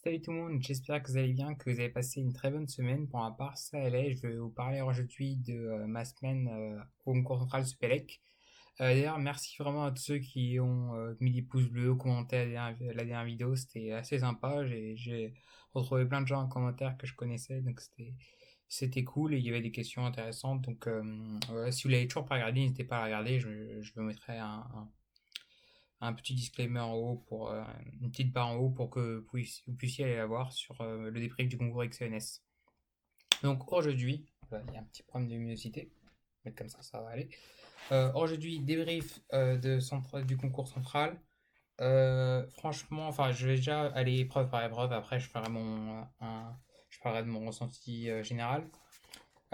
Salut tout le monde, j'espère que vous allez bien, que vous avez passé une très bonne semaine. Pour ma part, ça allait. Je vais vous parler aujourd'hui de ma semaine au concours central Supélec. D'ailleurs, merci vraiment à tous ceux qui ont mis des pouces bleus, commenté la dernière vidéo. C'était assez sympa. J'ai retrouvé plein de gens en commentaire que je connaissais, donc c'était cool et il y avait des questions intéressantes. Donc, si vous l'avez toujours pas regardé, n'hésitez pas à la regarder. Je vous mettrai un petit disclaimer en haut pour une petite barre en haut pour que vous puissiez aller la voir sur le débrief du concours XNS. Donc aujourd'hui, voilà, il y a un petit problème de luminosité, mais comme ça va aller. Aujourd'hui, débrief du concours central. Franchement, enfin, je vais déjà aller épreuve par épreuve. Après, je parlerai de mon ressenti général.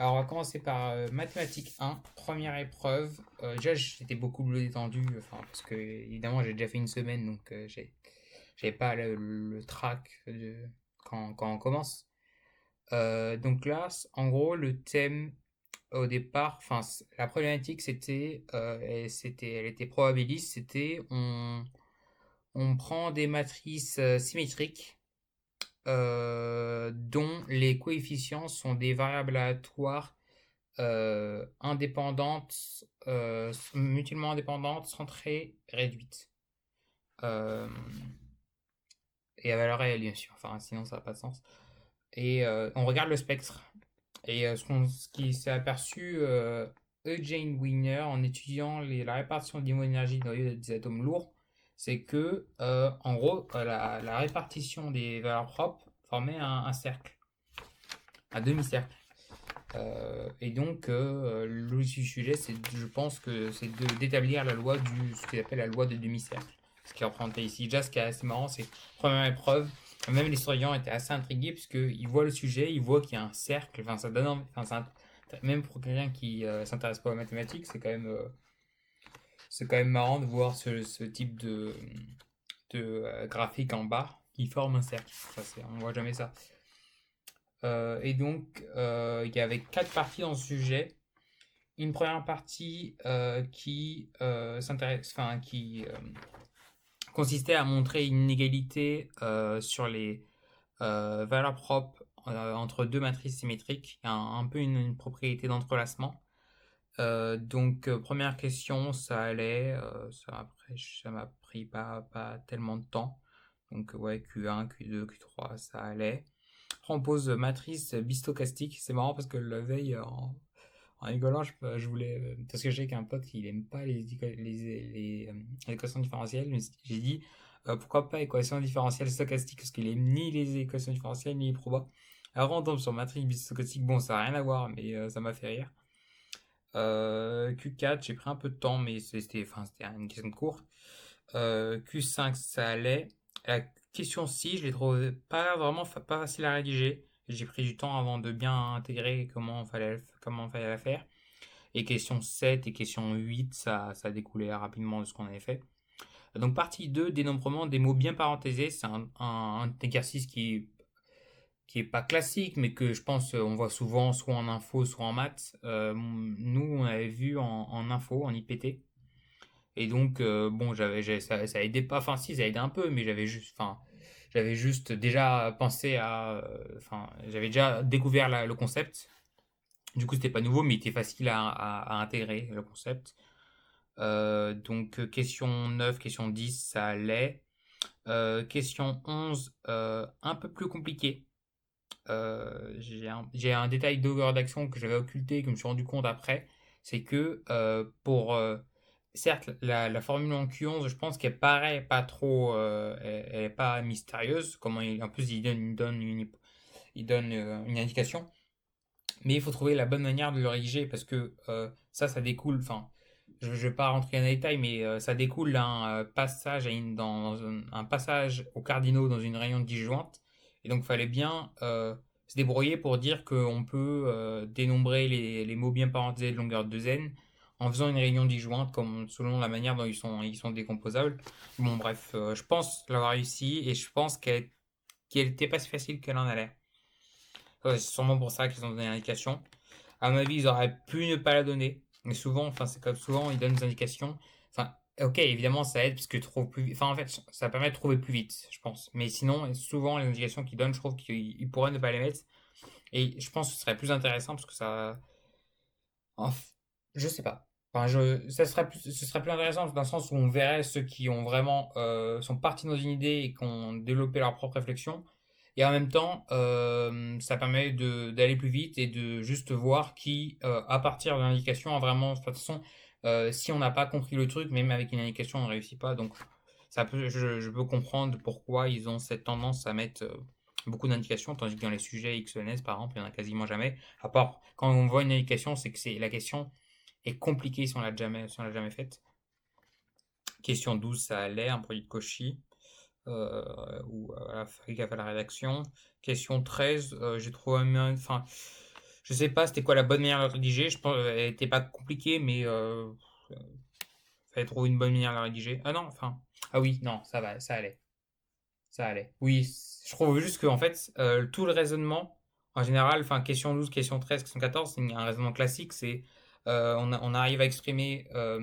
Alors, on va commencer par mathématiques 1, première épreuve. Déjà, j'étais beaucoup plus détendu, enfin, parce que, évidemment, j'ai déjà fait une semaine, donc j'avais pas le trac quand on commence. Donc là, en gros, le thème au départ, enfin, la problématique, elle était probabiliste, c'était on prend des matrices symétriques dont les coefficients sont des variables aléatoires indépendantes, mutuellement indépendantes, centrées, réduites. Euh, et à valeur réelle, bien sûr. Enfin, sinon, ça n'a pas de sens. Et on regarde le spectre. Et ce qui s'est aperçu, Eugene Wiener, en étudiant la répartition de l'énergie dans des atomes lourds, c'est que, en gros, la répartition des valeurs propres formait un cercle, un demi-cercle. Et donc, l'objectif du sujet, je pense que c'est d'établir ce qu'ils appellent la loi de demi-cercle. Ce qui est représenté ici. Déjà, ce qui est assez marrant, c'est première épreuve. Même les historiens étaient assez intrigués puisqu'ils voient le sujet, ils voient qu'il y a un cercle. Enfin, ça donne même pour quelqu'un qui s'intéresse pas aux mathématiques, c'est quand même marrant de voir ce type de graphique en bas qui forme un cercle. On voit jamais ça. Et donc, il y avait 4 parties dans ce sujet. Une première partie qui consistait à montrer une inégalité sur les valeurs propres entre deux matrices symétriques, un peu une propriété d'entrelacement. Donc, première question, ça allait. Après, ça m'a pris pas tellement de temps. Donc, ouais, Q1, Q2, Q3, ça allait. Après, on pose matrice bistochastique. C'est marrant parce que la veille, en rigolant, je voulais. Parce que j'ai qu'un pote qui n'aime pas les équations différentielles. J'ai dit pourquoi pas équation différentielle stochastique parce qu'il aime ni les équations différentielles ni les probas. Alors on tombe sur matrice bistochastique. Bon, ça n'a rien à voir, mais ça m'a fait rire. Q4, j'ai pris un peu de temps, mais c'était une question de cours. Q5, ça allait. La question 6, je l'ai trouvé pas vraiment pas facile à rédiger. J'ai pris du temps avant de bien intégrer comment fallait la faire. Et question 7 et question 8, ça découlait rapidement de ce qu'on avait fait. Donc partie 2, dénombrement des mots bien parenthésés. C'est un exercice qui est pas classique, mais que je pense on voit souvent, soit en info, soit en maths. Nous, on avait vu en info, en IPT. Et donc, bon, ça aidait pas, enfin si, ça aidait un peu, mais j'avais juste déjà pensé enfin, j'avais déjà découvert le concept. Du coup, c'était pas nouveau, mais il était facile à intégrer le concept. Donc, question 9, question 10, ça allait. Question 11, un peu plus compliqué. J'ai un détail d'over d'action que j'avais occulté et que je me suis rendu compte après. C'est que certes, la formule en Q11, je pense qu'elle paraît pas trop. Elle est pas mystérieuse. En plus, il donne une indication. Mais il faut trouver la bonne manière de le rédiger parce que ça découle. Enfin, je ne vais pas rentrer dans les détails, mais ça découle d'un passage dans un passage aux cardinaux dans une réunion disjointe. Et donc, il fallait bien se débrouiller pour dire qu'on peut dénombrer les mots bien parenthésés de longueur de n en faisant une réunion disjointe selon la manière dont ils sont décomposables. Bon, bref, je pense l'avoir réussi et je pense qu'elle n'était pas si facile qu'elle en allait. Ouais, c'est sûrement pour ça qu'ils ont donné l'indication. À mon avis, ils auraient pu ne pas la donner. Mais souvent, enfin, c'est comme souvent, ils donnent des indications. Enfin, Ok, évidemment, ça aide parce que tu trouves plus vite. Enfin, en fait, ça permet de trouver plus vite, je pense. Mais sinon, souvent, les indications qu'ils donnent, je trouve qu'ils pourraient ne pas les mettre. Et je pense que ce serait plus intéressant parce que ça. Enf- Je sais pas. Enfin, ce serait plus intéressant dans le sens où on verrait ceux qui ont vraiment sont partis dans une idée et qui ont développé leur propre réflexion. Et en même temps, ça permet d'aller plus vite et de juste voir qui, à partir de l'indication, a vraiment. De toute façon, si on n'a pas compris le truc, même avec une indication, on ne réussit pas. Donc, je peux comprendre pourquoi ils ont cette tendance à mettre beaucoup d'indications, tandis que dans les sujets XENS, par exemple, il n'y en a quasiment jamais. À part quand on voit une indication, c'est que la question est compliquée si on l'a jamais faite. Question 12, ça allait, un produit de Cauchy, ou fais gaffe à la rédaction. Question 13, j'ai trouvé enfin, je sais pas c'était quoi la bonne manière de la rédiger. Je pense elle était pas compliquée, mais fallait trouver une bonne manière de la rédiger. Ah non, enfin, ah oui, non, ça va, ça allait. Ça allait. Oui, je trouve juste que en fait, tout le raisonnement, en général, enfin, question 12, question 13, question 14, c'est un raisonnement classique, c'est on arrive à exprimer à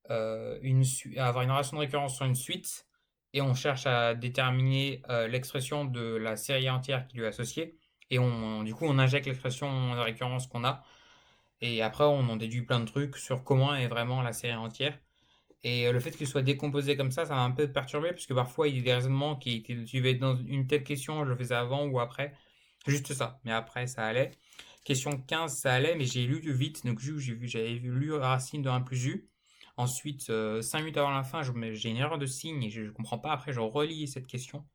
avoir une relation de récurrence sur une suite, et on cherche à déterminer l'expression de la série entière qui lui est associée, et du coup, on injecte l'expression de récurrence qu'on a, et après, on en déduit plein de trucs sur comment est vraiment la série entière. Et le fait qu'il soit décomposé comme ça m'a un peu perturbé, parce que parfois il y a des raisonnements qui étaient suivaient dans une telle question, je le faisais avant ou après. Juste ça. Mais après, ça allait. Question 15, ça allait, mais j'ai lu vite. Donc, j'avais lu Racine de 1 plus U. Ensuite, 5 minutes avant la fin, j'ai une erreur de signe et je ne comprends pas. Après, je relis cette question,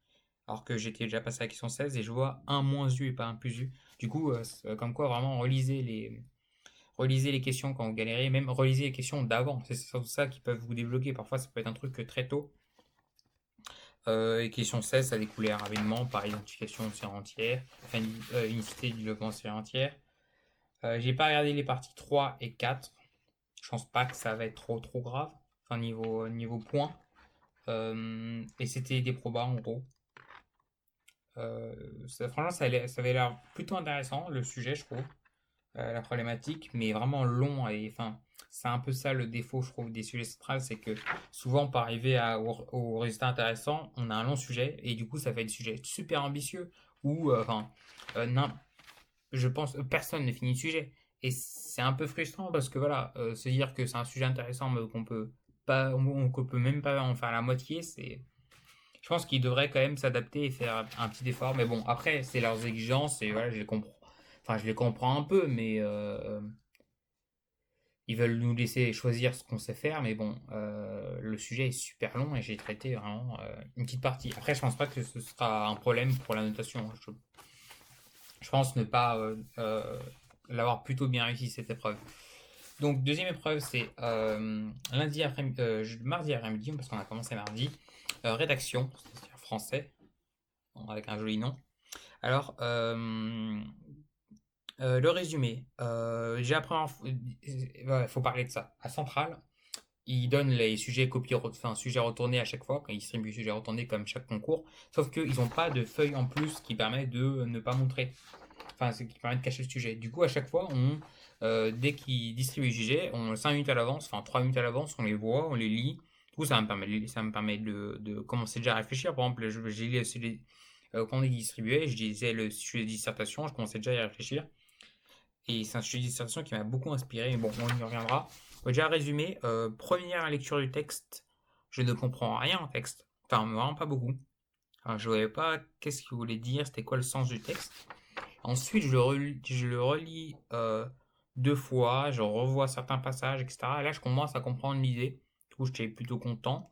alors que j'étais déjà passé à la question 16 et je vois un moins U et pas un plus U. Du coup, comme quoi, vraiment, relisez les questions quand vous galérez, même relisez les questions d'avant. C'est surtout ça qui peuvent vous débloquer. Parfois, ça peut être un truc très tôt. Et question 16, ça découlait rapidement par identification de série entière, enfin, unicité du développement de série entière. J'ai pas regardé les parties 3 et 4. Je pense pas que ça va être trop grave. Enfin, niveau points. Et c'était des probas en gros. Franchement, ça avait l'air plutôt intéressant, le sujet, je trouve. La problématique, mais vraiment long. Et enfin, c'est un peu ça le défaut, je trouve, des sujets centrales, c'est que souvent, pour arriver au résultat intéressant, on a un long sujet, et du coup, ça fait des sujets super ambitieux, où, enfin, non, je pense, personne ne finit le sujet. Et c'est un peu frustrant, parce que voilà, se dire que c'est un sujet intéressant, mais qu'on peut même pas en faire la moitié, c'est. Je pense qu'ils devraient quand même s'adapter et faire un petit effort. Mais bon, après, c'est leurs exigences et voilà, je les comprends. Enfin, je les comprends un peu, mais ils veulent nous laisser choisir ce qu'on sait faire. Mais bon, le sujet est super long et j'ai traité vraiment une petite partie. Après, je pense pas que ce sera un problème pour la notation. Je pense ne pas l'avoir plutôt bien réussi cette épreuve. Donc, deuxième épreuve, c'est mardi après-midi, parce qu'on a commencé mardi. Rédaction, c'est-à-dire français, avec un joli nom. Alors, le résumé. J'ai appris, il faut parler de ça. À Centrale, ils donnent les sujets enfin, sujets retournés à chaque fois, quand ils distribuent les sujets retournés comme chaque concours. Sauf qu'ils n'ont pas de feuille en plus qui permet de ne pas montrer. Enfin, qui permet de cacher le sujet. Du coup, à chaque fois, dès qu'ils distribuent les sujets, on 5 minutes à l'avance, enfin 3 minutes à l'avance, on les voit, on les lit. Du coup, ça me permet de commencer déjà à réfléchir. Par exemple, j'ai lu quand on est distribué, je disais le sujet de dissertation, je commençais déjà à y réfléchir. Et c'est un sujet de dissertation qui m'a beaucoup inspiré. Mais bon, on y reviendra. Déjà résumé, première lecture du texte, je ne comprends rien au texte. Enfin, vraiment pas beaucoup. Enfin, je ne voyais pas qu'est-ce qu'il voulait dire, c'était quoi le sens du texte. Ensuite, je le relis deux fois, je revois certains passages, etc. Et là, je commence à comprendre l'idée. Du coup, j'étais plutôt content.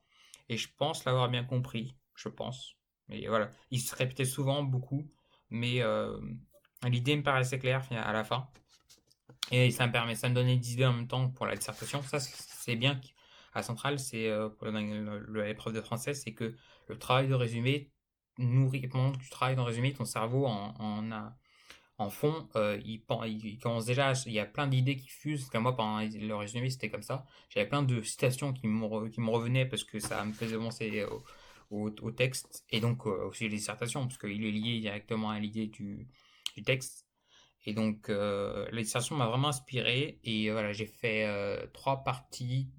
Et je pense l'avoir bien compris. Je pense. Mais voilà, il se répétait souvent beaucoup. Mais l'idée me paraissait claire à la fin. Et ça me donnait des idées en même temps pour la dissertation. Ça, c'est bien à Centrale, c'est pour l'épreuve de français, c'est que le travail de résumé nourrit, pendant que tu travailles dans le résumé, ton cerveau en fond, il commence déjà, il y a plein d'idées qui fusent. Parce que moi, pendant le résumé, c'était comme ça. J'avais plein de citations qui me revenaient parce que ça me faisait penser au texte et donc aussi les dissertations, parce qu'il est lié directement à l'idée du texte. Et donc, la dissertation m'a vraiment inspiré. Et voilà, j'ai fait trois parties.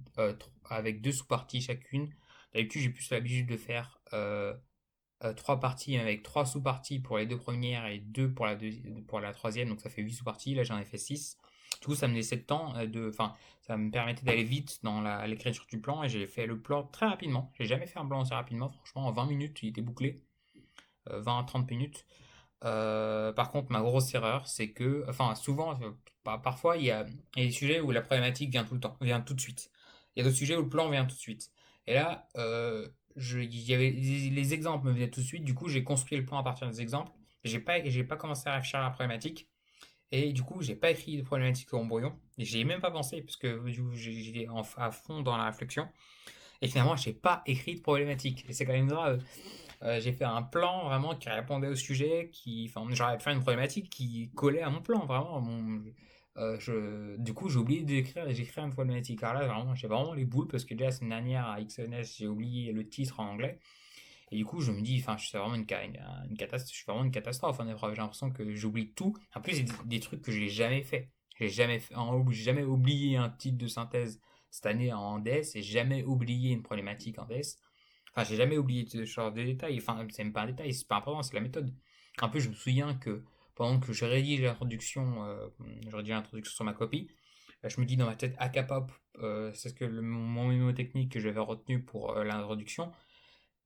avec 2 sous-parties chacune. D'habitude, j'ai plus l'habitude de faire 3 parties avec 3 sous-parties pour les 2 premières et 2 pour la troisième, donc ça fait 8 sous-parties. Là, j'en ai fait 6. Du coup, ça me laissait le temps enfin, ça me permettait d'aller vite dans l'écriture du plan et j'ai fait le plan très rapidement. J'ai jamais fait un plan aussi rapidement, franchement, en 20 minutes, il était bouclé, 20 à 30 minutes. Par contre, ma grosse erreur, c'est que, enfin, souvent, parfois, il y a des sujets où la problématique vient tout le temps, vient tout de suite. Il y a d'autres sujets où le plan vient tout de suite. Et là, il y avait les exemples me venaient tout de suite. Du coup, j'ai construit le plan à partir des exemples. J'ai pas commencé à réfléchir à la problématique. Et du coup, j'ai pas écrit de problématique au brouillon. Et j'y ai même pas pensé parce que du coup, j'étais à fond dans la réflexion. Et finalement, j'ai pas écrit de problématique. Et c'est quand même grave. J'ai fait un plan vraiment qui répondait au sujet, enfin, j'aurais pu faire une problématique qui collait à mon plan, vraiment. Du coup, j'ai oublié d'écrire et j'ai créé une problématique. Alors là, vraiment, j'ai vraiment les boules parce que déjà la semaine dernière à XNS, j'ai oublié le titre en anglais. Et du coup, je me dis, enfin, c'est vraiment une catastrophe. Je suis vraiment une catastrophe en épreuve. J'ai l'impression que j'oublie tout. En plus, c'est des trucs que j'ai jamais fait. J'ai jamais oublié un titre de synthèse cette année en DS et jamais oublié une problématique en DS. Enfin, j'ai jamais oublié ce genre de détails. Enfin, c'est même pas un détail, c'est pas important, c'est la méthode. En plus, je me souviens que pendant que je rédige l'introduction sur ma copie, je me dis dans ma tête Acapop, c'est ce que mon mémotechnique que j'avais retenu pour l'introduction.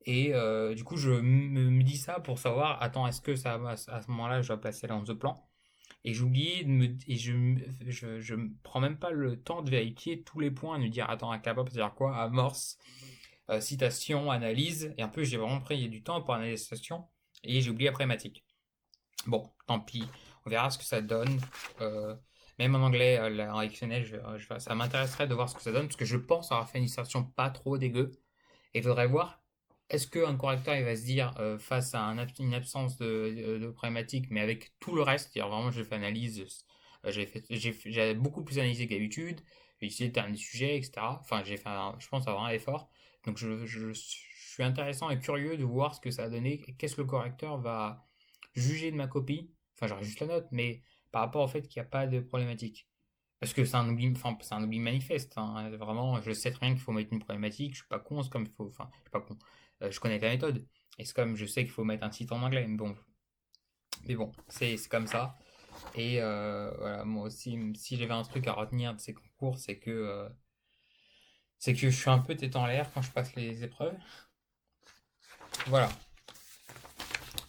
Et du coup, je me dis ça pour savoir, attends, est-ce que ça à ce moment-là, je dois placer dans ce plan? Et j'oublie et je me prends même pas le temps de vérifier tous les points, de me dire, attends, Acapop, c'est-à-dire quoi? Amorce, citation, analyse. Et un peu, j'ai vraiment pris du temps pour analyser la citation. Et j'ai oublié la problématique. Bon, tant pis. On verra ce que ça donne. Euh, Même en anglais, en dictionnaire, ça m'intéresserait de voir ce que ça donne. Parce que je pense avoir fait une citation pas trop dégueu. Et il faudrait voir, est-ce qu'un correcteur il va se dire, face à une absence de problématique, mais avec tout le reste, c'est-à-dire vraiment, j'ai fait analyse, j'ai beaucoup plus analysé que d'habitude, j'ai essayé de terminer des sujets, etc. Enfin, je pense, avoir un effort. Donc, je suis intéressant et curieux de voir ce que ça a donné, qu'est-ce que le correcteur va juger de ma copie. Enfin, j'aurai juste la note, mais par rapport au fait qu'il n'y a pas de problématique. Parce que c'est un oubli, enfin, c'est un oubli manifeste, hein. Vraiment, je sais très bien qu'il faut mettre une problématique. Je suis pas con, c'est comme il faut. Enfin, je suis pas con. Je connais la méthode. Et c'est comme je sais qu'il faut mettre un titre en anglais. Mais bon, c'est comme ça. Et voilà, moi aussi, si j'avais un truc à retenir de ces concours, c'est que je suis un peu tête en l'air quand je passe les épreuves. Voilà,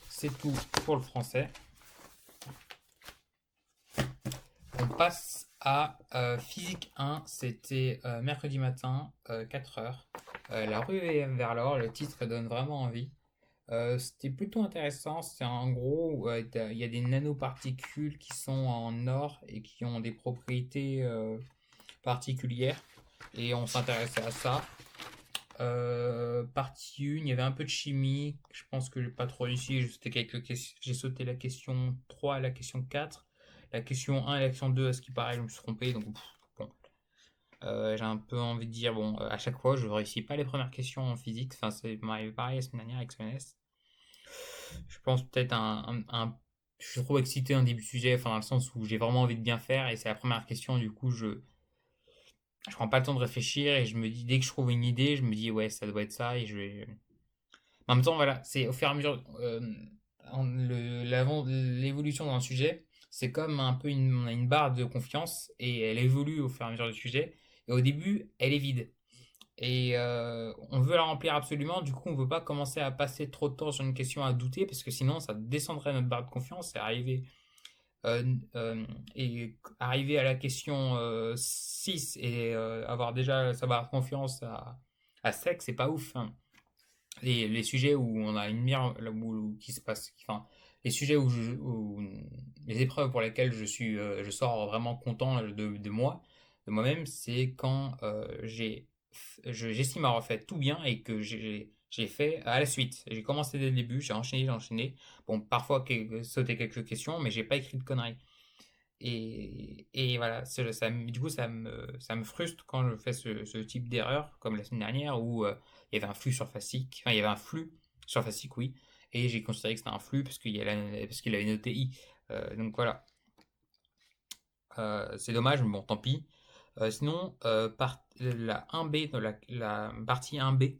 c'est tout pour le français. On passe à physique 1, c'était mercredi matin, 4h. La rue est vers l'or, le titre donne vraiment envie. C'était plutôt intéressant, c'est en gros, il y a des nanoparticules qui sont en or et qui ont des propriétés particulières. Et on s'intéressait à ça. Partie 1, il y avait un peu de chimie. Je pense que j'ai pas trop réussi. J'ai sauté la question 3 et la question 4. La question 1 et la question 2, à ce qui paraît, je me suis trompé. Donc, bon. J'ai un peu envie de dire, bon, à chaque fois, je ne réussis pas les premières questions en physique. Enfin, c'est m'arrivé pareil la semaine dernière avec SONES. Je pense peut-être je suis trop excité en début de sujet, enfin, dans le sens où j'ai vraiment envie de bien faire. Et c'est la première question, du coup, je prends pas le temps de réfléchir et je me dis, dès que je trouve une idée, je me dis, ouais, ça doit être ça et je vais. En même temps, voilà, c'est au fur et à mesure, l'évolution d'un sujet, c'est comme un peu on a une barre de confiance et elle évolue au fur et à mesure du sujet. Et au début, elle est vide. Et on veut la remplir absolument, du coup, on ne veut pas commencer à passer trop de temps sur une question à douter parce que sinon, ça descendrait notre barre de confiance euh, euh, et arriver à la question 6 et avoir déjà sa barre de confiance à sec, c'est pas ouf, hein. Les sujets où on a une mire qui se passe, enfin, les sujets les épreuves pour lesquelles je sors vraiment content de moi, de moi-même, c'est quand j'estime avoir fait tout bien et que j'ai fait à la suite. J'ai commencé dès le début, j'ai enchaîné. Bon, parfois sauté quelques questions, mais j'ai pas écrit de conneries. Et voilà, du coup, ça me frustre quand je fais ce type d'erreur, comme la semaine dernière, où il y avait un flux surfacique, enfin, il y avait un flux surfacique, oui, et j'ai considéré que c'était un flux parce qu'il avait noté I. Donc voilà. C'est dommage, mais bon, tant pis. Sinon, la 1B, dans la partie 1B,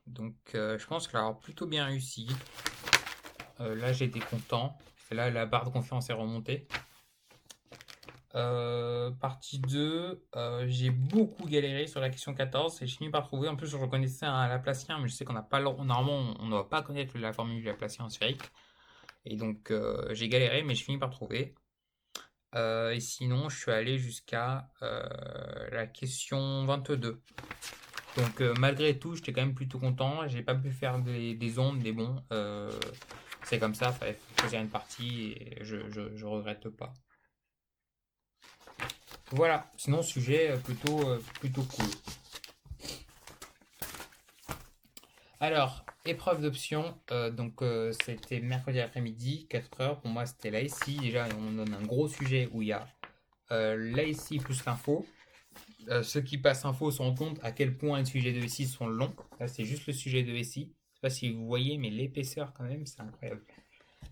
donc je pense qu'elle a plutôt bien réussi. Là, j'étais content. Là, la barre de confiance est remontée. Partie 2, j'ai beaucoup galéré sur la question 14 et je finis par trouver. En plus, je reconnaissais un Laplacien, mais je sais qu'on n'a pas normalement, on ne doit pas connaître la formule du Laplacien sphérique. Et donc, j'ai galéré, mais je finis par trouver. Et sinon, je suis allé jusqu'à la question 22. Donc, malgré tout, j'étais quand même plutôt content. J'ai pas pu faire des ondes, mais bon, c'est comme ça, il fallait choisir une partie et je regrette pas. Voilà, sinon sujet plutôt cool. Alors, épreuve d'option, donc c'était mercredi après-midi, 4 heures. Pour moi, c'était l'ASI. Déjà, on donne un gros sujet où il y a l'ASI plus l'info. Ceux qui passent info se rendent compte à quel point les sujets de SI sont longs. Là, c'est juste le sujet de SI. Je sais pas si vous voyez, mais l'épaisseur, quand même, c'est incroyable.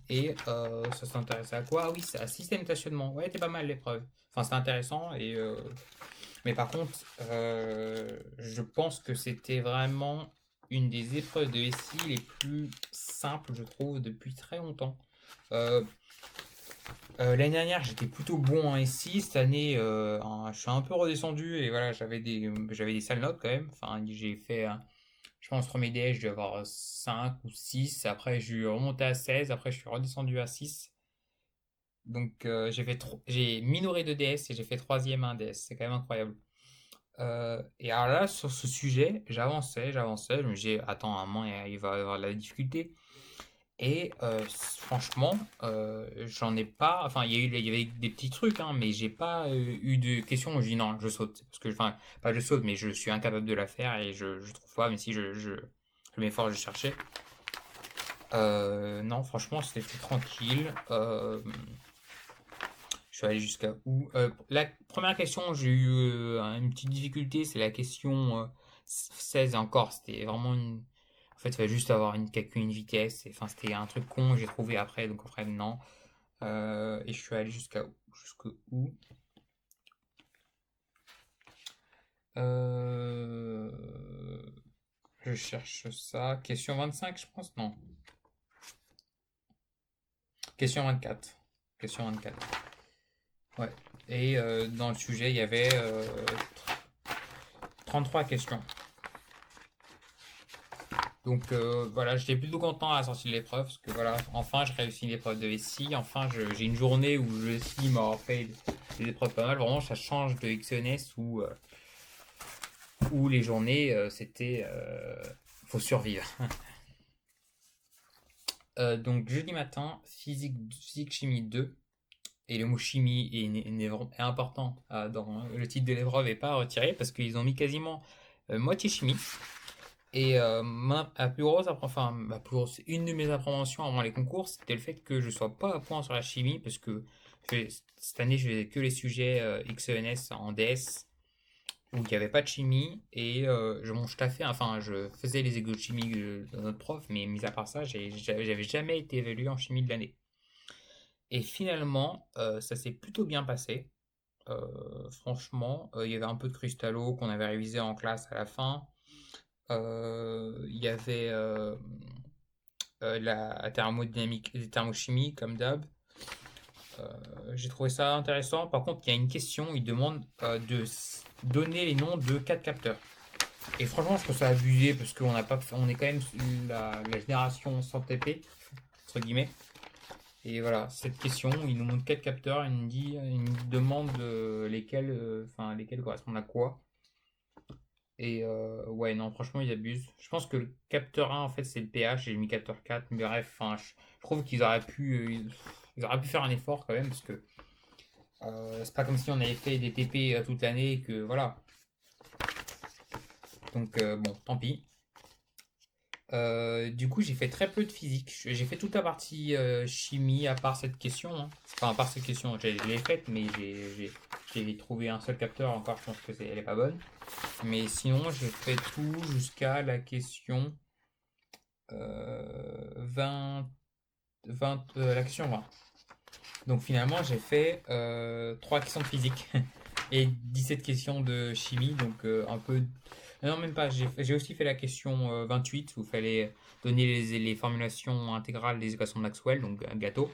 Et ça s'intéresse à quoi? Ah oui, c'est à système de stationnement. Ouais, c'était pas mal l'épreuve. Enfin, c'est intéressant. Mais par contre, je pense que c'était vraiment une des épreuves de SI les plus simples, je trouve, depuis très longtemps. Euh, L'année dernière, j'étais plutôt bon en SI. Cette année, je suis un peu redescendu et voilà, j'avais des sales notes quand même. Enfin, j'ai fait, je pense, premier DS, je dû avoir 5 ou 6. Après, je suis remonté à 16. Après, je suis redescendu à 6. Donc, j'ai minoré de DS et j'ai fait troisième un DS. C'est quand même incroyable. Et alors là, sur ce sujet, j'avançais. Je me disais, attends, à un moment, il va y avoir de la difficulté. Et franchement, j'en ai pas. Enfin, il y avait des petits trucs, hein, mais j'ai pas eu de questions où je dis non, je saute. Parce que, enfin, pas je saute, mais je suis incapable de la faire et je trouve pas, même si je m'efforce de chercher. Non, franchement, c'était tranquille. Je suis allé jusqu'à où? La première question, j'ai eu une petite difficulté, c'est la question 16 encore. C'était vraiment une. En fait, il fallait juste avoir calculer une vitesse. Enfin, c'était un truc con, j'ai trouvé après, donc après, non. Et je suis allé jusqu'à où? Jusqu'à où? Euh, Je cherche ça. Question 25, je pense? Non. Question 24. Question 24. Ouais. Et dans le sujet, il y avait 33 questions. Donc voilà, j'étais plutôt content à la sortie de l'épreuve parce que voilà, enfin je réussis l'épreuve de SI, enfin j'ai une journée où le SI m'a fait des épreuves pas mal. Vraiment, ça change de XENS où les journées c'était faut survivre. Donc jeudi matin, physique chimie 2 et le mot chimie est important dans le titre de l'épreuve et pas à retirer parce qu'ils ont mis quasiment moitié chimie. Et une de mes appréhensions avant les concours, c'était le fait que je sois pas à point sur la chimie, parce que cette année, je faisais que les sujets XENS en DS, où il n'y avait pas de chimie, et je taffais, enfin, je faisais les égos de chimie de notre prof, mais mis à part ça, j'avais jamais été évalué en chimie de l'année. Et finalement, ça s'est plutôt bien passé. Franchement, il y avait un peu de cristallo qu'on avait révisé en classe à la fin. Il y avait la thermodynamique et thermochimie, comme d'hab. J'ai trouvé ça intéressant. Par contre, il y a une question, il demande de donner les noms de 4 capteurs. Et franchement, je trouve ça abusé parce qu'on n'a pas, on est quand même la génération sans TP, entre guillemets. Et voilà, cette question, il nous montre 4 capteurs, il nous demande lesquels correspondent à quoi. Et ouais, non, franchement, ils abusent. Je pense que le capteur 1, en fait, c'est le pH, j'ai mis capteur 4, mais bref, enfin, je trouve qu'ils auraient ils auraient pu faire un effort quand même, parce que c'est pas comme si on avait fait des TP toute l'année, et que voilà. Donc, bon, tant pis. Du coup, j'ai fait très peu de physique. J'ai fait toute la partie chimie, à part cette question, hein. Enfin, à part cette question, je l'ai faite, mais j'ai trouvé un seul capteur encore, je pense que elle est pas bonne. Mais sinon, j'ai fait tout jusqu'à la question 20, la question 20. Donc finalement, j'ai fait 3 questions de physique. et 17 questions de chimie, donc un peu. Non, même pas, j'ai aussi fait la question 28 où il fallait donner les formulations intégrales des équations de Maxwell, donc un gâteau.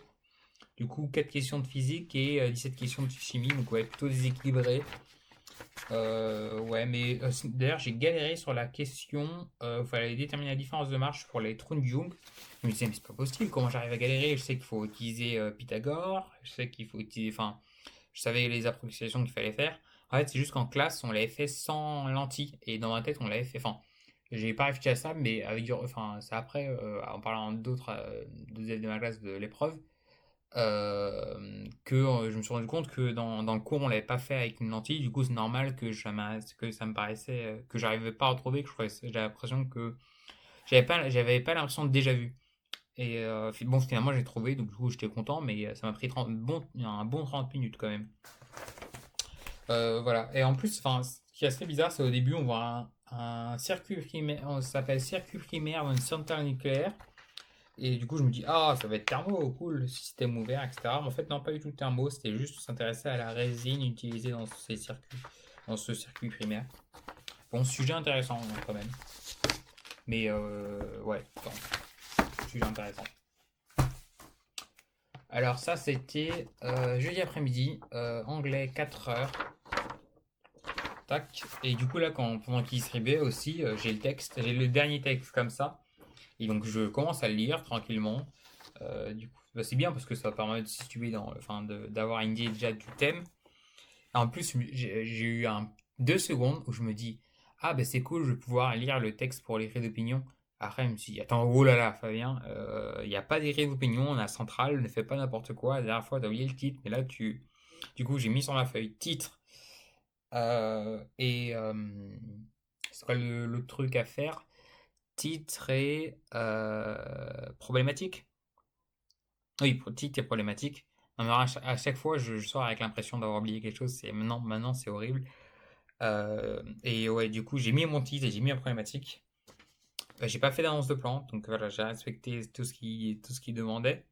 Du coup, 4 questions de physique et 17 questions de chimie, donc ouais, plutôt déséquilibré. Ouais, mais d'ailleurs, j'ai galéré sur la question. Il fallait déterminer la différence de marche pour les trous de Young. Je me disais, mais c'est pas possible, comment j'arrive à galérer? Je sais qu'il faut utiliser Pythagore, je sais qu'il faut utiliser. Enfin, je savais les approximations qu'il fallait faire. En fait, c'est juste qu'en classe, on l'avait fait sans lentilles. Et dans ma tête, on l'avait fait. Enfin, j'ai pas réfléchi à ça, mais avec enfin, c'est après, en parlant d'autres élèves de ma classe de l'épreuve, que je me suis rendu compte que dans le cours on l'avait pas fait avec une lentille, du coup c'est normal que ça me paraissait que j'arrivais pas à retrouver, j'avais l'impression que j'avais pas l'impression de déjà vu. Et bon, finalement j'ai trouvé, donc du coup j'étais content, mais ça m'a pris un bon 30 minutes quand même. Voilà. Et en plus, enfin, ce qui est assez bizarre, c'est au début on voit un circuit primaire, ça s'appelle circuit primaire d'une centrale nucléaire. Et du coup, je me dis, ah, ça va être thermo, cool, système ouvert, etc. Mais en fait, non, pas du tout thermo, c'était juste s'intéresser à la résine utilisée dans ces circuits, dans ce circuit primaire. Bon, sujet intéressant quand même. Mais ouais, bon, sujet intéressant. Alors ça, c'était jeudi après-midi, anglais 4 heures. Tac. Et du coup, là, pendant qu'il distribuait aussi, j'ai le texte, j'ai le dernier texte comme ça. Et donc, je commence à le lire tranquillement. Du coup, bah, c'est bien parce que ça permet de se situer enfin, d'avoir une idée déjà du thème. Et en plus, j'ai eu 2 secondes où je me dis, ah ben c'est cool, je vais pouvoir lire le texte pour l'écrit d'opinion. Après, je me suis dit, attends, oh là là, Fabien, il n'y a pas d'écrit d'opinion, on a central, ne fais pas n'importe quoi. La dernière fois, tu as oublié le titre, mais là, du coup, j'ai mis sur la feuille titre et c'est quoi l'autre truc à faire? Titre et problématique. Oui, titre et problématique. Non, mais à chaque fois, je sors avec l'impression d'avoir oublié quelque chose. C'est maintenant, c'est horrible. Et ouais, du coup, j'ai mis mon titre et j'ai mis la problématique. J'ai pas fait d'annonce de plan, donc voilà, j'ai respecté tout ce qu'il demandait.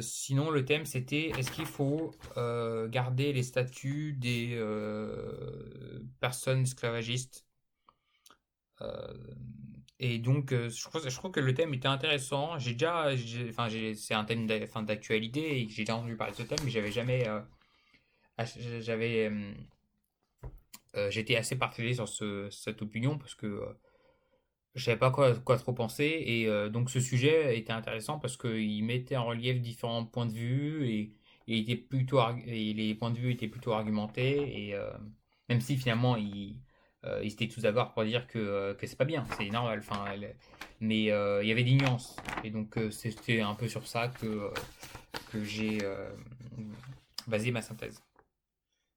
Sinon, le thème c'était est-ce qu'il faut garder les statuts des personnes esclavagistes. Euh, et donc, je trouve que le thème était intéressant. Enfin, c'est un thème enfin, d'actualité et j'ai déjà entendu parler de ce thème, mais j'avais jamais, j'avais, j'étais assez partagé sur cette opinion parce que je savais pas quoi trop penser et donc ce sujet était intéressant parce qu'il mettait en relief différents points de vue et et les points de vue étaient plutôt argumentés et même si finalement ils étaient tous d'accord pour dire que c'est pas bien, c'est normal, enfin, mais il y avait des nuances et donc c'était un peu sur ça que j'ai basé ma synthèse.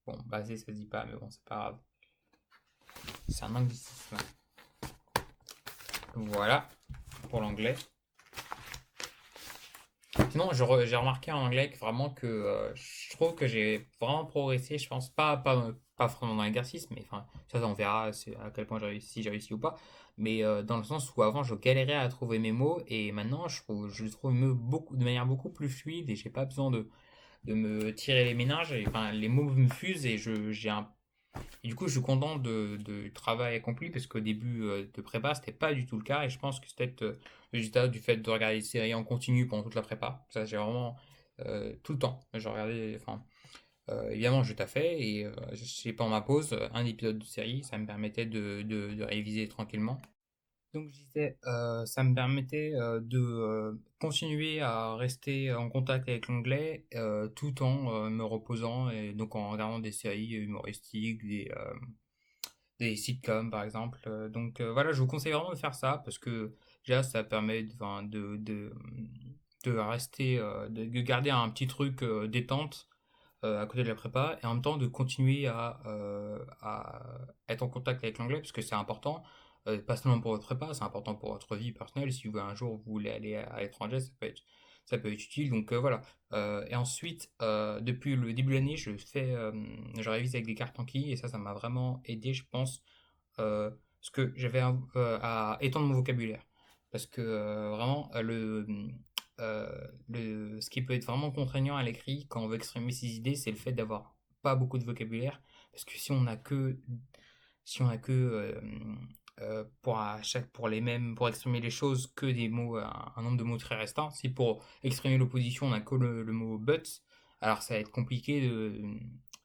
Bon, basé ça se dit pas, mais bon, c'est pas grave. C'est un anglicisme. Voilà pour l'anglais. Sinon, j'ai remarqué en anglais que vraiment que je trouve que j'ai vraiment progressé. Je pense pas vraiment dans l'exercice, mais enfin, ça on verra à quel point si j'ai réussi ou pas. Mais dans le sens où avant je galérais à trouver mes mots et maintenant je le trouve de manière beaucoup plus fluide et j'ai pas besoin de me tirer les méninges. Et, enfin, les mots me fusent et j'ai un et du coup, je suis content du travail accompli parce qu'au début de prépa, c'était pas du tout le cas et je pense que c'est peut-être le résultat du fait de regarder des séries en continu pendant toute la prépa. Ça, j'ai vraiment tout le temps. Je regardais, enfin, évidemment, je taffais et j'ai pendant ma pause un épisode de série, ça me permettait de réviser tranquillement. Donc je disais, ça me permettait de continuer à rester en contact avec l'anglais tout en me reposant et donc en regardant des séries humoristiques, des sitcoms par exemple. Donc voilà, je vous conseille vraiment de faire ça parce que déjà ça permet enfin, de rester, de garder un petit truc détente à côté de la prépa et en même temps de continuer à être en contact avec l'anglais parce que c'est important, pas seulement pour votre prépa, c'est important pour votre vie personnelle. Si vous un jour vous voulez aller à l'étranger, ça peut être utile. Donc voilà. Et ensuite, depuis le début de l'année, je révise avec des cartes Anki et ça m'a vraiment aidé, je pense, parce que à étendre mon vocabulaire. Parce que vraiment, ce qui peut être vraiment contraignant à l'écrit quand on veut exprimer ses idées, c'est le fait d'avoir pas beaucoup de vocabulaire, parce que si on a que pour les mêmes, pour exprimer les choses, que des mots, un nombre de mots très restreint. Si pour exprimer l'opposition, on a que le mot but, alors ça va être compliqué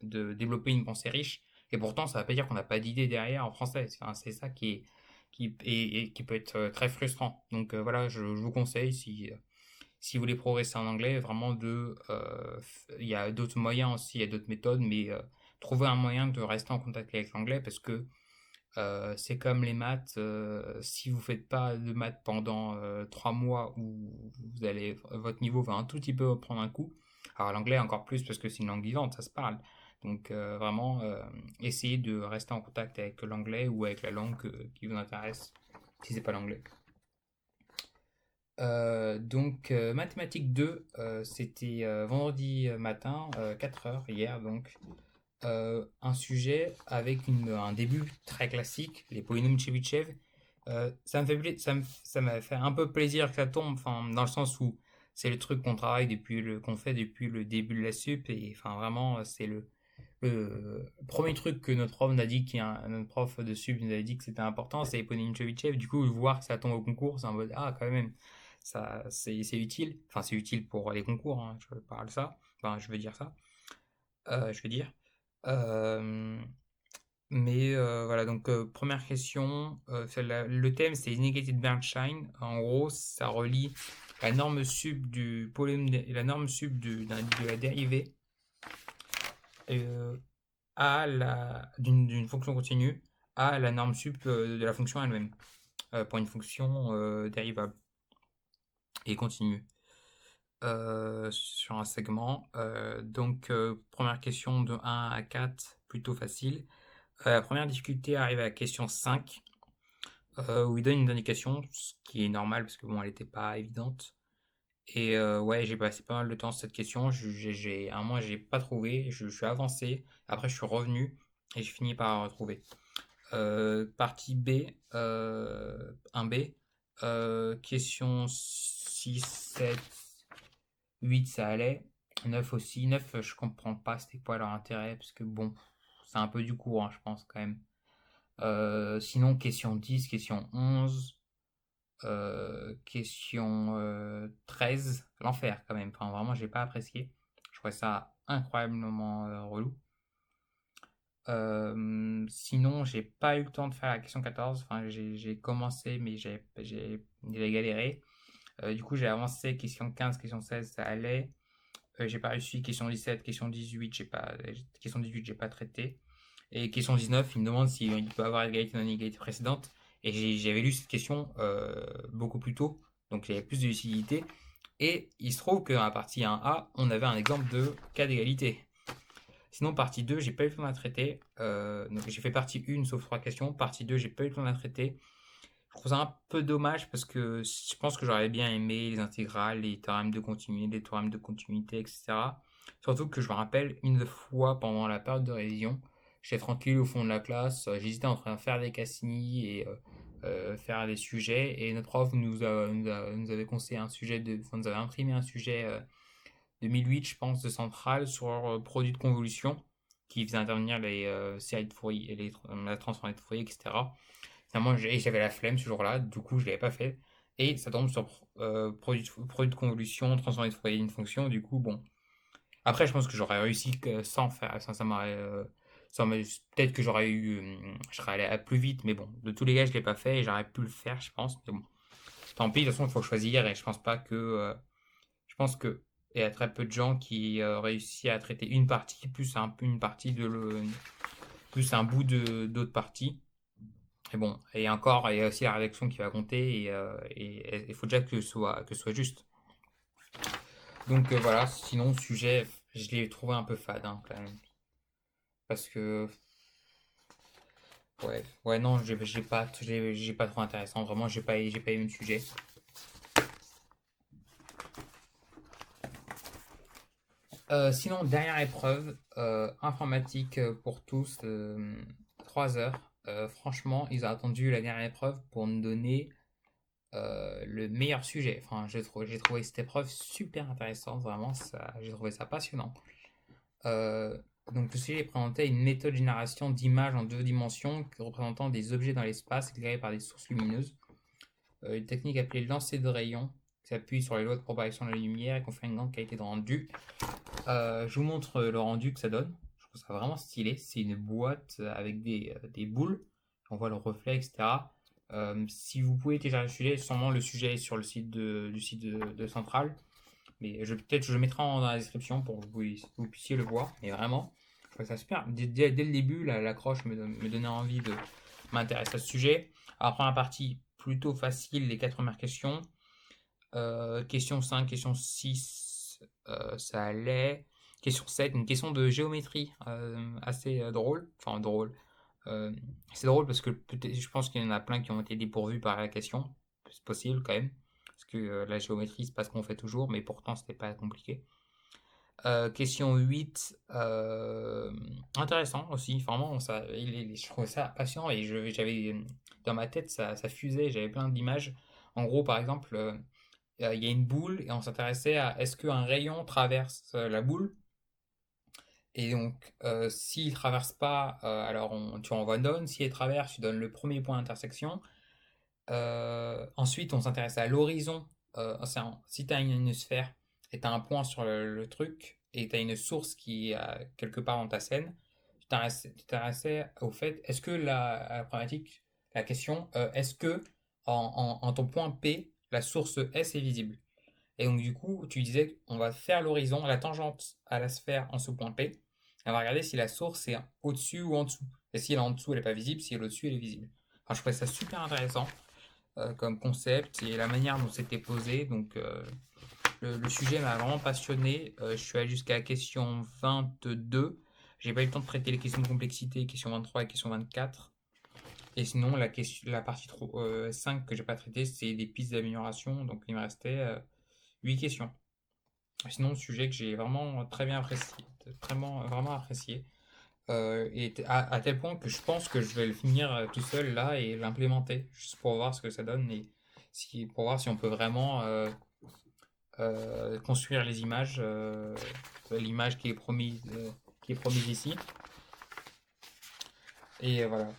de développer une pensée riche. Et pourtant, ça ne veut pas dire qu'on n'a pas d'idée derrière en français. C'est ça qui peut être très frustrant. Donc voilà, je vous conseille, si vous voulez progresser en anglais, vraiment il y a d'autres moyens aussi, il y a d'autres méthodes, mais trouver un moyen de rester en contact avec l'anglais parce que c'est comme les maths. Si vous faites pas de maths pendant 3 mois, votre niveau va un tout petit peu prendre un coup. Alors l'anglais encore plus parce que c'est une langue vivante, ça se parle. Donc vraiment, essayez de rester en contact avec l'anglais ou avec la langue qui vous intéresse, si c'est pas l'anglais. Donc mathématiques 2, c'était vendredi matin, 4 heures hier, donc un sujet avec un début très classique, les polynômes Chebyshev. Ça m'a fait un peu plaisir que ça tombe, enfin, dans le sens où c'est le truc qu'on fait depuis le début de la sup, et enfin vraiment c'est le premier truc que notre prof nous a dit, notre prof de sup nous a dit que c'était important, c'est les polynômes Chebyshev. Du coup, voir que ça tombe au concours, c'est en mode ah quand même, ça c'est utile, enfin c'est utile pour les concours, hein, je parle ça, enfin je veux dire ça, je veux dire. Euh, voilà, donc première question, le thème c'est inégalité de Bernstein. En gros, ça relie la norme sup du polynôme, la norme sup de la dérivée euh, d'une fonction continue à la norme sup de la fonction elle-même, pour une fonction dérivable et continue sur un segment. Donc, première question de 1 à 4, plutôt facile. La première difficulté arrive à la question 5, où il donne une indication, ce qui est normal parce que bon, elle n'était pas évidente. Et ouais, j'ai passé pas mal de temps sur cette question. À un moment, j'ai pas trouvé. Je suis avancé. Après, je suis revenu et j'ai fini par retrouver. Partie B, 1B. Question 6, 7, 8, ça allait. 9 aussi. 9, je comprends pas c'était quoi leur intérêt parce que bon, c'est un peu du cours, hein, je pense quand même. Sinon, question 10, question 11, question 13, l'enfer quand même. Enfin, vraiment, j'ai pas apprécié. Je trouvais ça incroyablement relou. Sinon, j'ai pas eu le temps de faire la question 14. Enfin, j'ai commencé, mais j'ai galéré. Du coup, j'ai avancé. Question 15, question 16, ça allait. J'ai pas réussi. Question 17, question 18, question 18, j'ai pas traité. Et question 19, il me demande s'il peut avoir égalité dans l'égalité précédente. Et j'avais lu cette question beaucoup plus tôt, donc j'avais plus de lucidité. Et il se trouve que dans la partie 1A, on avait un exemple de cas d'égalité. Sinon, partie 2, j'ai pas eu le temps de la traiter. Donc j'ai fait partie 1 sauf 3 questions. Partie 2, j'ai pas eu le temps de la traiter. Je trouve ça un peu dommage parce que je pense que j'aurais bien aimé les intégrales, les théorèmes de continuité, etc. Surtout que je me rappelle une fois pendant la période de révision, j'étais tranquille au fond de la classe, j'hésitais entre faire des Cassini et faire des sujets. Et notre prof nous avait conseillé enfin, nous avait imprimé un sujet 2008, je pense, de Centrale sur produit de convolution qui faisait intervenir les séries de Fourier, la transformée de Fourier, etc. Finalement, j'avais la flemme ce jour-là, du coup, je l'avais pas fait. Et ça tombe sur produit de convolution, transformé de Fourier d'une fonction, du coup, bon. Après, je pense que j'aurais réussi sans faire, ça m'aurait. Peut-être que je serais allé plus vite, mais bon, de tous les cas, je l'ai pas fait et j'aurais pu le faire, je pense. Mais bon, tant pis, de toute façon, il faut choisir et je pense pas que. Je pense que il y a très peu de gens qui réussissent à traiter une partie une partie plus un bout de d'autres parties. Et bon, et encore, il y a aussi la rédaction qui va compter et il faut déjà que ce soit juste. Donc voilà, sinon, le sujet, je l'ai trouvé un peu fade hein, quand même. Parce que, ouais, ouais, non, j'ai pas trop intéressant. Vraiment, j'ai pas aimé le sujet. Sinon, dernière épreuve, informatique pour tous, 3 heures. Franchement, ils ont attendu la dernière épreuve pour nous donner le meilleur sujet. Enfin, j'ai trouvé cette épreuve super intéressante, vraiment, j'ai trouvé ça passionnant. Donc le sujet présentait une méthode de génération d'images en 2 dimensions représentant des objets dans l'espace éclairés par des sources lumineuses. Une technique appelée lancer de rayons qui s'appuie sur les lois de propagation de la lumière et confère une grande qualité de rendu. Je vous montre le rendu que ça donne. Je trouve ça vraiment stylé. C'est une boîte avec des boules. On voit le reflet, etc. Si vous pouvez télécharger le sujet, sûrement le sujet est sur le site du site de Centrale. Mais peut-être je le mettrai dans la description pour que vous puissiez le voir. Mais vraiment, je trouve ça super. Dès le début, l'accroche me donnait envie de m'intéresser à ce sujet. Alors, première partie, plutôt facile, les 4 premières questions. Question 5, question 6, ça allait. Question 7, une question de géométrie assez drôle. Enfin, drôle. C'est drôle parce que je pense qu'il y en a plein qui ont été dépourvus par la question. C'est possible quand même. Parce que la géométrie, c'est pas ce qu'on fait toujours, mais pourtant, c'était pas compliqué. Question 8, intéressant aussi, vraiment, je trouvais ça passionnant et j'avais dans ma tête, ça fusait, j'avais plein d'images. En gros, par exemple, il y a une boule et on s'intéressait à est-ce qu'un rayon traverse la boule et donc s'il traverse pas, alors tu envoies none, s'il traverse, tu donnes le premier point d'intersection. Ensuite, on s'intéresse à l'horizon. Si tu as une sphère et tu as un point sur le truc et tu as une source qui est quelque part dans ta scène, tu t'intéressais au fait, est-ce que la problématique, la question, est-ce que en ton point P, la source S est visible? Et donc, du coup, tu disais on va faire l'horizon, la tangente à la sphère en ce point P. On va regarder si la source est au-dessus ou en dessous. Et si elle est en dessous, elle n'est pas visible. Si elle est au-dessus, elle est visible. Enfin, je trouvais ça super intéressant comme concept et la manière dont c'était posé. Donc, le sujet m'a vraiment passionné. Je suis allé jusqu'à la question 22. J'ai pas eu le temps de traiter les questions de complexité, question 23 et question 24. Et sinon, la partie 5 que j'ai pas traitée, c'est des pistes d'amélioration. Donc, il me restait 8 questions. Sinon, le sujet que j'ai vraiment très bien apprécié, vraiment apprécié. Et à tel point que je pense que je vais le finir tout seul là et l'implémenter, juste pour voir ce que ça donne et pour voir si on peut vraiment construire les images, l'image qui est promise ici. Et voilà.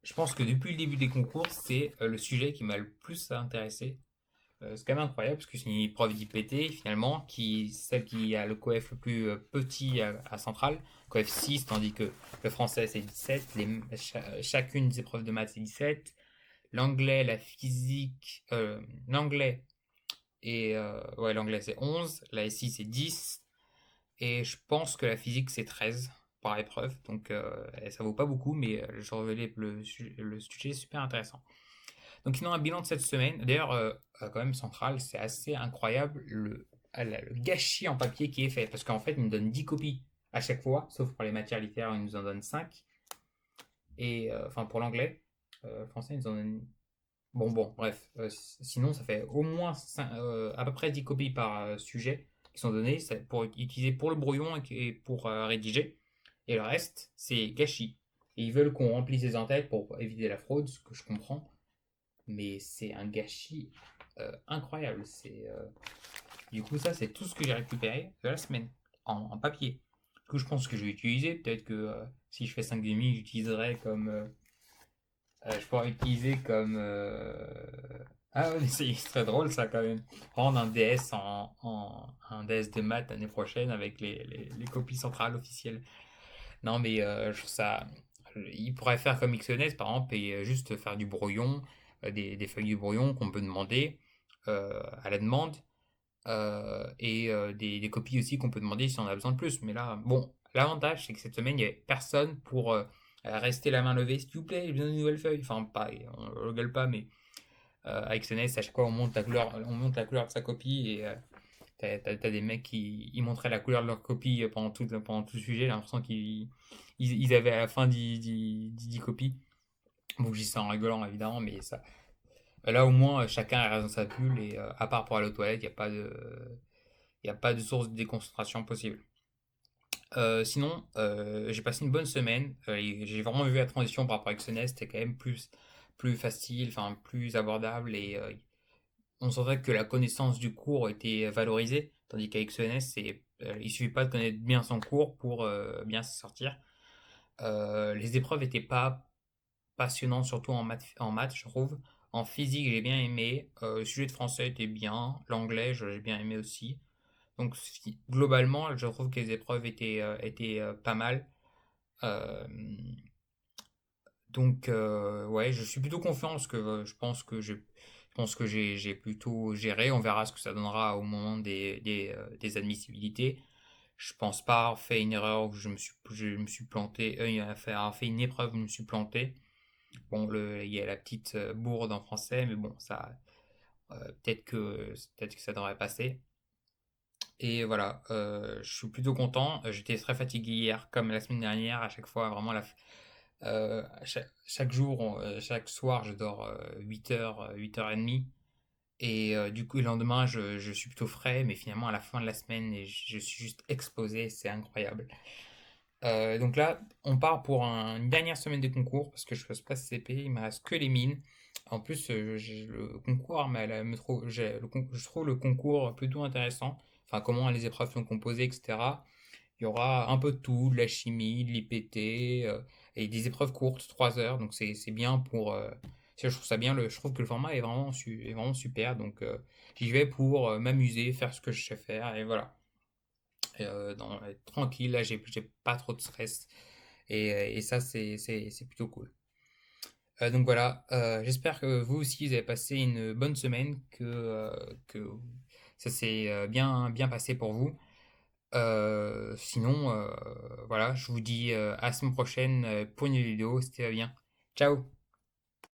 Je pense que depuis le début des concours, c'est le sujet qui m'a le plus intéressé. C'est quand même incroyable parce que c'est une épreuve d'IPT finalement, celle qui a le coef le plus petit à Centrale, coef 6, tandis que le français c'est 17, chacune des épreuves de maths c'est 17, l'anglais, la physique, l'anglais ouais, l'anglais c'est 11, la SI c'est 10, et je pense que la physique c'est 13 par épreuve, donc ça vaut pas beaucoup, mais je revelais le sujet est super intéressant. Donc sinon un bilan de cette semaine, d'ailleurs quand même Central, c'est assez incroyable le gâchis en papier qui est fait, parce qu'en fait il nous donne 10 copies à chaque fois, sauf pour les matières littéraires il nous en donne 5, et enfin pour l'anglais, français il nous en donne... Bon, bref, sinon ça fait au moins à peu près 10 copies par sujet qui sont données pour utiliser pour le brouillon et pour rédiger, et le reste c'est gâchis. Et ils veulent qu'on remplisse les en-têtes pour éviter la fraude, ce que je comprends, mais c'est un gâchis incroyable. Du coup, ça, c'est tout ce que j'ai récupéré de la semaine en papier. Du coup, je pense que je vais utiliser. Peut-être que si je fais 5 demi, j'utiliserai comme. Je pourrais utiliser comme. Ah ouais, c'est très drôle ça quand même. Rendre un DS un DS de maths l'année prochaine avec les copies centrales officielles. Non, mais je trouve ça. Il pourrait faire comme XNS par exemple et juste faire du brouillon, des feuilles de brouillon qu'on peut demander à la demande et des copies aussi qu'on peut demander si on a besoin de plus. Mais là, bon, l'avantage c'est que cette semaine il n'y avait personne pour rester la main levée, s'il vous plaît, j'ai besoin d'une nouvelle feuille. Enfin, pas, on ne gueule pas, mais avec XNS, à chaque fois on monte la couleur de sa copie et t'as des mecs qui ils montraient la couleur de leur copie pendant tout le sujet. J'ai l'impression qu'ils avaient à la fin 10 copies. Bon, je dis ça en rigolant évidemment, mais ça. Là au moins chacun reste dans sa bulle et à part pour aller aux toilettes, il y a pas de source de déconcentration possible. Sinon, j'ai passé une bonne semaine. J'ai vraiment vu la transition par rapport à XNS, c'était quand même plus facile, enfin plus abordable et on sentait que la connaissance du cours était valorisée, tandis qu'avec CENS, il suffit pas de connaître bien son cours pour bien se sortir. Les épreuves étaient pas passionnantes, surtout en maths, je trouve. En physique, j'ai bien aimé. Le sujet de français était bien. L'anglais, j'ai bien aimé aussi. Donc, globalement, je trouve que les épreuves étaient pas mal. Euh, ouais, je suis plutôt confiant parce que je pense que j'ai plutôt géré. On verra ce que ça donnera au moment des admissibilités. Je pense pas avoir fait une erreur où je me suis planté, avoir fait une épreuve où je me suis planté. Bon, il y a la petite bourde en français, mais bon, ça, peut-être que ça devrait passer. Et voilà, je suis plutôt content. J'étais très fatigué hier, comme la semaine dernière, à chaque fois, vraiment chaque jour, chaque soir, je dors 8 heures, 8h30. Et du coup, le lendemain, je suis plutôt frais, mais finalement, à la fin de la semaine, je suis juste explosé, c'est incroyable. Donc là, on part pour une dernière semaine de concours, parce que je passe pas CP, il me reste que les mines. En plus, le concours, je trouve le concours plutôt intéressant. Enfin, comment les épreuves sont composées, etc. Il y aura un peu de tout, de la chimie, de l'IPT, et des épreuves courtes, 3 heures. Donc c'est bien pour. Je trouve ça bien. Je trouve que le format est vraiment super. Donc j'y vais pour m'amuser, faire ce que je sais faire, et voilà. Être tranquille, là, j'ai pas trop de stress. Et ça, c'est plutôt cool. Donc voilà, j'espère que vous aussi, vous avez passé une bonne semaine, que ça s'est bien, bien passé pour vous. Sinon, voilà, je vous dis à la semaine prochaine pour une vidéo. C'était bien. Ciao!